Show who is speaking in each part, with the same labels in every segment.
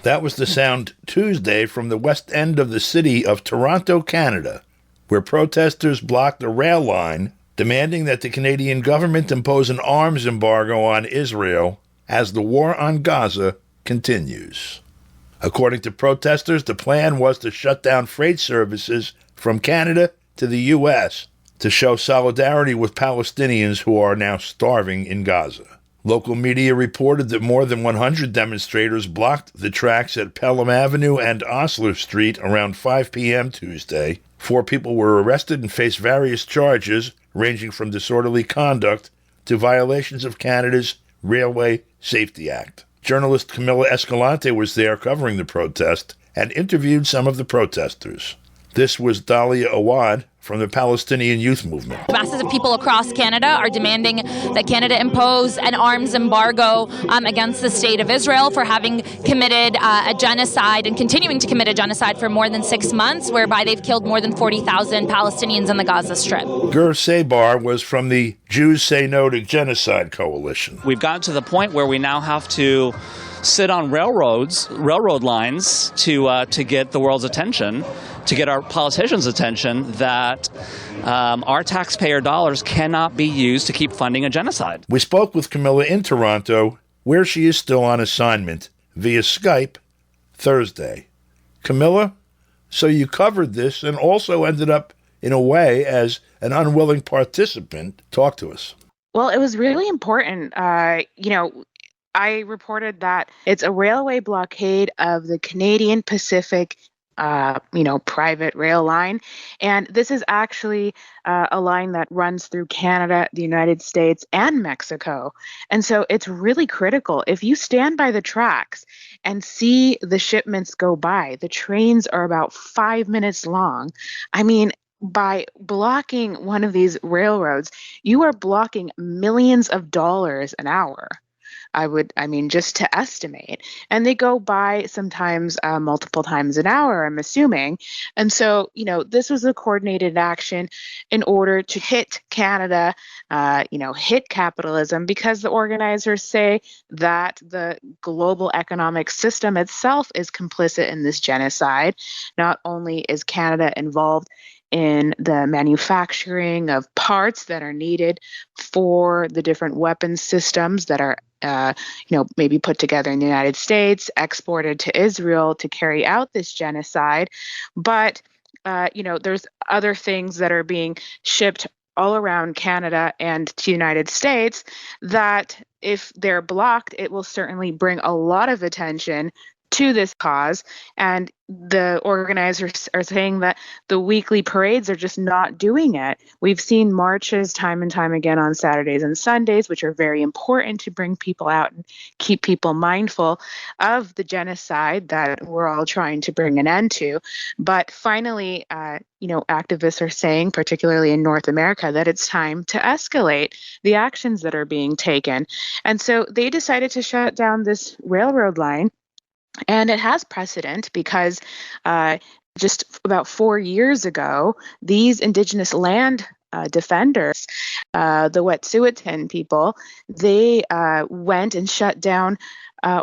Speaker 1: That was the sound Tuesday from the west end of the city of Toronto, Canada, where protesters blocked a rail line demanding that the Canadian government impose an arms embargo on Israel as the war on Gaza continues. According to protesters, the plan was to shut down freight services from Canada to the U.S. to show solidarity with Palestinians who are now starving in Gaza. Local media reported that more than 100 demonstrators blocked the tracks at Pelham Avenue and Osler Street around 5 p.m. Tuesday. 4 people were arrested and faced various charges ranging from disorderly conduct to violations of Canada's Railway Safety Act. Journalist Camila Escalante was there covering the protest and interviewed some of the protesters. This was Dalia Awad from the Palestinian Youth Movement.
Speaker 2: Masses of people across Canada are demanding that Canada impose an arms embargo against the state of Israel for having committed a genocide and continuing to commit a genocide for more than 6 months, whereby they've killed more than 40,000 Palestinians in the Gaza Strip.
Speaker 1: Gur Sabar was from the Jews Say No to Genocide Coalition.
Speaker 3: We've gotten to the point where we now have to sit on railroad lines to get the world's attention, to get our politicians' attention that our taxpayer dollars cannot be used to keep funding a genocide.
Speaker 1: We spoke with Camila in Toronto, where she is still on assignment, via Skype Thursday. Camila, so you covered this and also ended up, in a way, as an unwilling participant. Talk to us.
Speaker 4: Well, it was really important. I reported that it's a railway blockade of the Canadian Pacific private rail line. And this is actually a line that runs through Canada, the United States, and Mexico. And so it's really critical. If you stand by the tracks and see the shipments go by, the trains are about 5 minutes long. I mean, by blocking one of these railroads, you are blocking millions of dollars an hour. Just to estimate. And they go by sometimes multiple times an hour, I'm assuming. And so, this was a coordinated action in order to hit Canada, hit capitalism, because the organizers say that the global economic system itself is complicit in this genocide. Not only is Canada involved in the manufacturing of parts that are needed for the different weapons systems that are maybe put together in the United States, exported to Israel to carry out this genocide. But, there's other things that are being shipped all around Canada and to the United States that if they're blocked, it will certainly bring a lot of attention to this cause. And the organizers are saying that the weekly parades are just not doing it. We've seen marches time and time again on Saturdays and Sundays, which are very important to bring people out and keep people mindful of the genocide that we're all trying to bring an end to. But finally, activists are saying, particularly in North America, that it's time to escalate the actions that are being taken. And so they decided to shut down this railroad line. And it has precedent because just about 4 years ago, these Indigenous land defenders, the Wet'suwet'en people, they went and shut down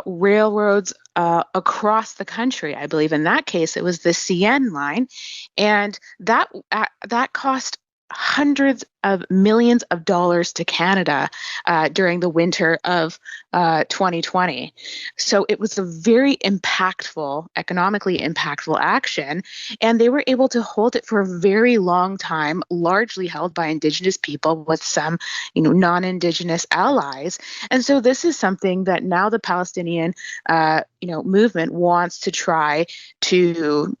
Speaker 4: railroads across the country. I believe in that case, it was the CN line. And that cost hundreds of millions of dollars to Canada during the winter of 2020. So it was a very impactful, economically impactful action, and they were able to hold it for a very long time, largely held by Indigenous people with some, non-Indigenous allies. And so this is something that now the Palestinian, movement wants to try to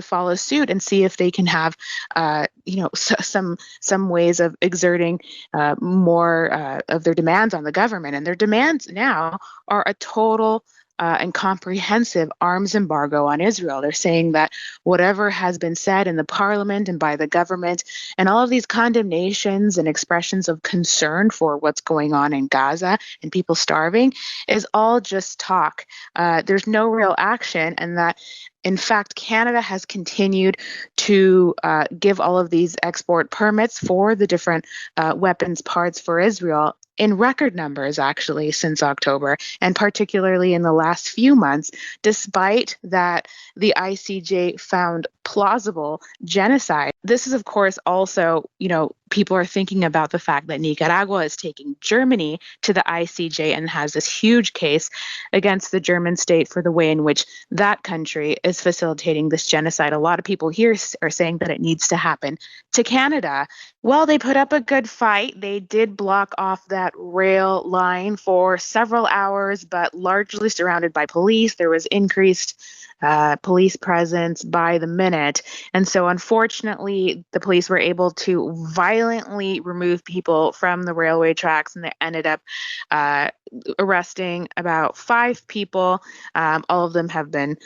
Speaker 4: follow suit and see if they can have, some ways of exerting more of their demands on the government. And their demands now are a total and comprehensive arms embargo on Israel. They're saying that whatever has been said in the parliament and by the government and all of these condemnations and expressions of concern for what's going on in Gaza and people starving is all just talk. There's no real action, and that in fact, Canada has continued to give all of these export permits for the different weapons parts for Israel. in record numbers, actually, since October, and particularly in the last few months, despite that the ICJ found plausible genocide. This is, of course, also, people are thinking about the fact that Nicaragua is taking Germany to the ICJ and has this huge case against the German state for the way in which that country is facilitating this genocide. A lot of people here are saying that it needs to happen to Canada. Well, they put up a good fight. They did block off that rail line for several hours, but largely surrounded by police. There was increased police presence by the minute. And so, unfortunately, the police were able to violently remove people from the railway tracks, and they ended up arresting about 5 people. All of them have been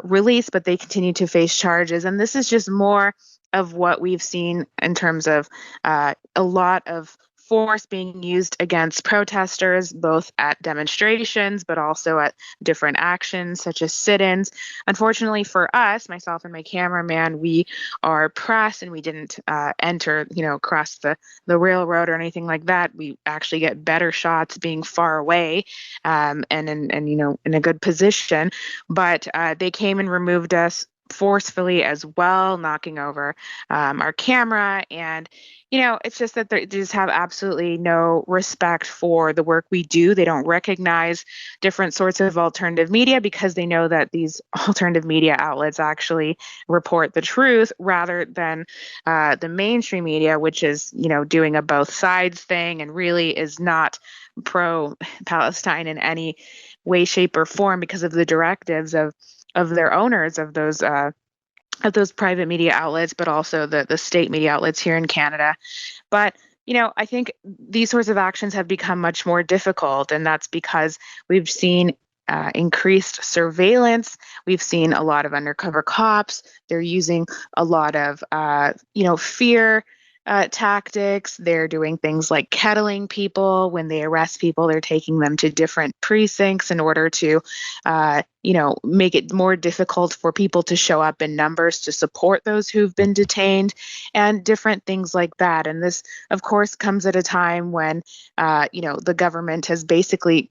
Speaker 4: released, but they continue to face charges. And this is just more of what we've seen in terms of a lot of force being used against protesters, both at demonstrations, but also at different actions such as sit-ins. Unfortunately for us, myself and my cameraman, we are press and we didn't enter, across the railroad or anything like that. We actually get better shots being far away and in a good position. But they came and removed us forcefully as well, knocking over our camera. And it's just that they just have absolutely no respect for the work we do. They don't recognize different sorts of alternative media because they know that these alternative media outlets actually report the truth rather than the mainstream media, which is, doing a both sides thing and really is not pro-Palestine in any way, shape, or form because of the directives of their owners of those private media outlets, but also the state media outlets here in Canada. But I think these sorts of actions have become much more difficult, and that's because we've seen increased surveillance. We've seen a lot of undercover cops. They're using a lot of fear tactics. They're doing things like kettling people. When they arrest people, they're taking them to different precincts in order to, make it more difficult for people to show up in numbers to support those who've been detained and different things like that. And this, of course, comes at a time when, the government has basically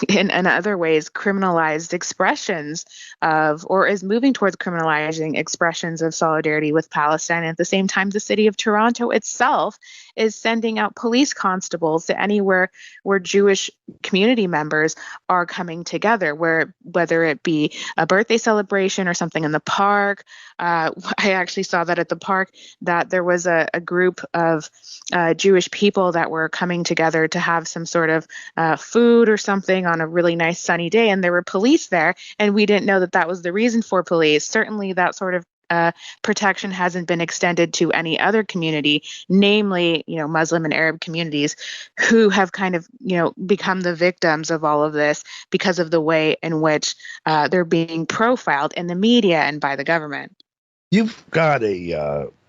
Speaker 4: in other ways criminalized expressions of, or is moving towards criminalizing expressions of solidarity with Palestine. And at the same time, the city of Toronto itself is sending out police constables to anywhere where Jewish community members are coming together, whether it be a birthday celebration or something in the park. I actually saw that at the park, that there was a group of Jewish people that were coming together to have some sort of food or something on a really nice sunny day, and there were police there, and we didn't know that that was the reason for police. Certainly that sort of protection hasn't been extended to any other community, namely, Muslim and Arab communities who have kind of, become the victims of all of this because of the way in which they're being profiled in the media and by the government.
Speaker 1: You've got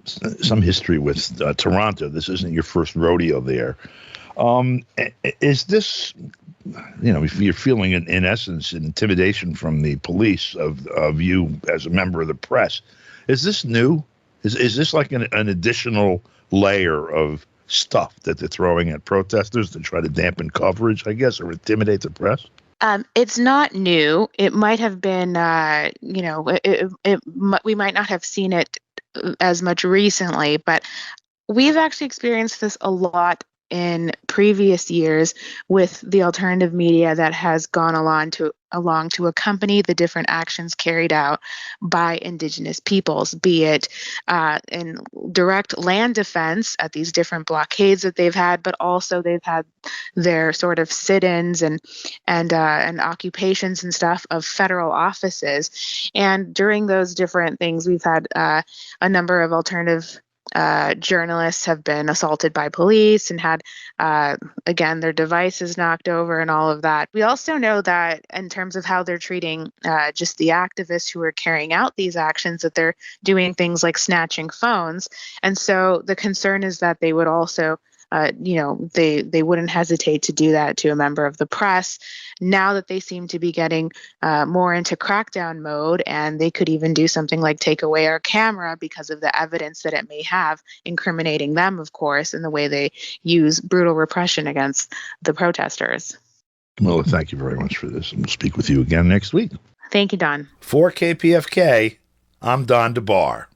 Speaker 1: some history with Toronto. This isn't your first rodeo there. Is this, if you're feeling in essence intimidation from the police of you as a member of the press, is this new? Is this like an additional layer of stuff that they're throwing at protesters to try to dampen coverage, I guess, or intimidate the press?
Speaker 4: It's not new. It might have been, we might not have seen it as much recently, but we've actually experienced this a lot in previous years with the alternative media that has gone along to accompany the different actions carried out by Indigenous peoples, be it in direct land defense at these different blockades that they've had, but also they've had their sort of sit-ins and occupations and stuff of federal offices. And during those different things, we've had a number of alternative journalists have been assaulted by police and had, again, their devices knocked over and all of that. We also know that in terms of how they're treating just the activists who are carrying out these actions, that they're doing things like snatching phones. And so the concern is that they would also they wouldn't hesitate to do that to a member of the press. Now that they seem to be getting more into crackdown mode, and they could even do something like take away our camera because of the evidence that it may have, incriminating them, of course, in the way they use brutal repression against the protesters.
Speaker 1: Well, thank you very much for this, and we'll speak with you again next week.
Speaker 4: Thank you, Don.
Speaker 1: For KPFK, I'm Don DeBar.